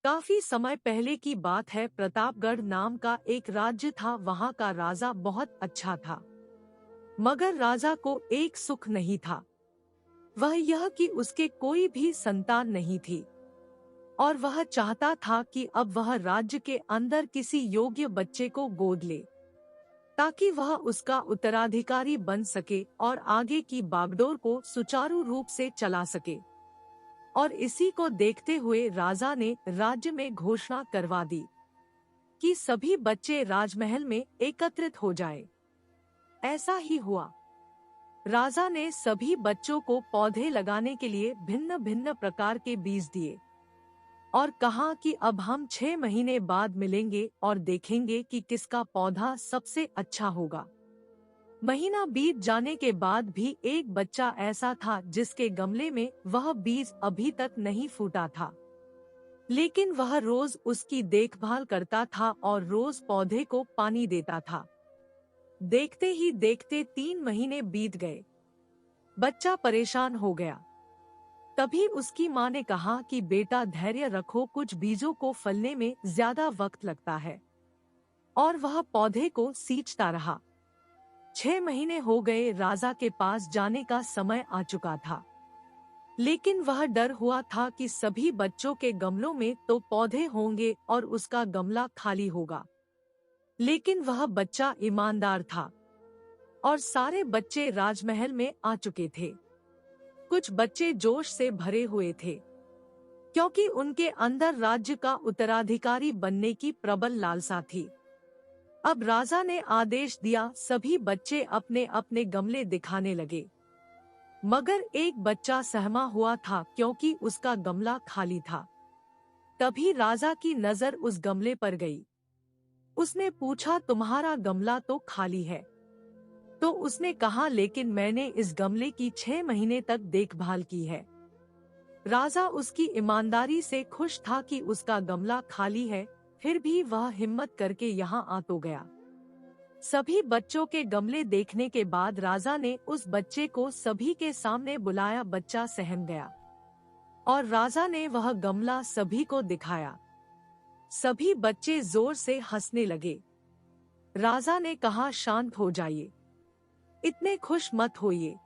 काफी समय पहले की बात है। प्रतापगढ़ नाम का एक राज्य था। वहाँ का राजा बहुत अच्छा था, मगर राजा को एक सुख नहीं था। वह यह कि उसके कोई भी संतान नहीं थी और वह चाहता था कि अब वह राज्य के अंदर किसी योग्य बच्चे को गोद ले, ताकि वह उसका उत्तराधिकारी बन सके और आगे की बागडोर को सुचारू रूप से चला सके। और इसी को देखते हुए राजा ने राज्य में घोषणा करवा दी कि सभी बच्चे राजमहल में एकत्रित हो जाएं। ऐसा ही हुआ। राजा ने सभी बच्चों को पौधे लगाने के लिए भिन्न भिन्न प्रकार के बीज दिए और कहा कि अब हम 6 महीने बाद मिलेंगे और देखेंगे कि किसका पौधा सबसे अच्छा होगा। महीना बीत जाने के बाद भी एक बच्चा ऐसा था जिसके गमले में वह बीज अभी तक नहीं फूटा था, लेकिन वह रोज उसकी देखभाल करता था और रोज पौधे को पानी देता था। देखते ही देखते 3 महीने बीत गए। बच्चा परेशान हो गया। तभी उसकी माँ ने कहा कि बेटा धैर्य रखो, कुछ बीजों को फलने में ज्यादा वक्त लगता है। और वह पौधे को सींचता रहा। 6 महीने हो गए। राजा के पास जाने का समय आ चुका था, लेकिन वह डर हुआ था कि सभी बच्चों के गमलों में तो पौधे होंगे और उसका गमला खाली होगा। लेकिन वह बच्चा ईमानदार था और सारे बच्चे राजमहल में आ चुके थे। कुछ बच्चे जोश से भरे हुए थे, क्योंकि उनके अंदर राज्य का उत्तराधिकारी बनने की प्रबल लालसा थी। अब राजा ने आदेश दिया, सभी बच्चे अपने अपने गमले दिखाने लगे। मगर एक बच्चा सहमा हुआ था क्योंकि उसका गमला खाली था। तभी राजा की नजर उस गमले पर गई। उसने पूछा, तुम्हारा गमला तो खाली है? तो उसने कहा, लेकिन मैंने इस गमले की 6 महीने तक देखभाल की है। राजा उसकी ईमानदारी से खुश था कि उसका गमला खाली है, फिर भी वह हिम्मत करके यहाँ आ तो गया। सभी बच्चों के गमले देखने के बाद राजा ने उस बच्चे को सभी के सामने बुलाया। बच्चा सहम गया और राजा ने वह गमला सभी को दिखाया। सभी बच्चे जोर से हंसने लगे। राजा ने कहा, शांत हो जाइए, इतने खुश मत होइए।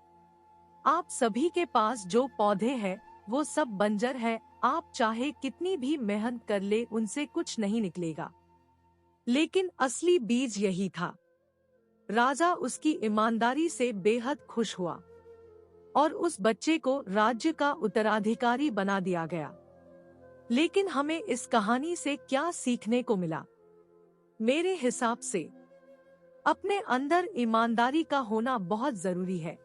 आप सभी के पास जो पौधे हैं वो सब बंजर है। आप चाहे कितनी भी मेहनत कर ले, उनसे कुछ नहीं निकलेगा। लेकिन असली बीज यही था। राजा उसकी ईमानदारी से बेहद खुश हुआ और उस बच्चे को राज्य का उत्तराधिकारी बना दिया गया। लेकिन हमें इस कहानी से क्या सीखने को मिला? मेरे हिसाब से अपने अंदर ईमानदारी का होना बहुत जरूरी है।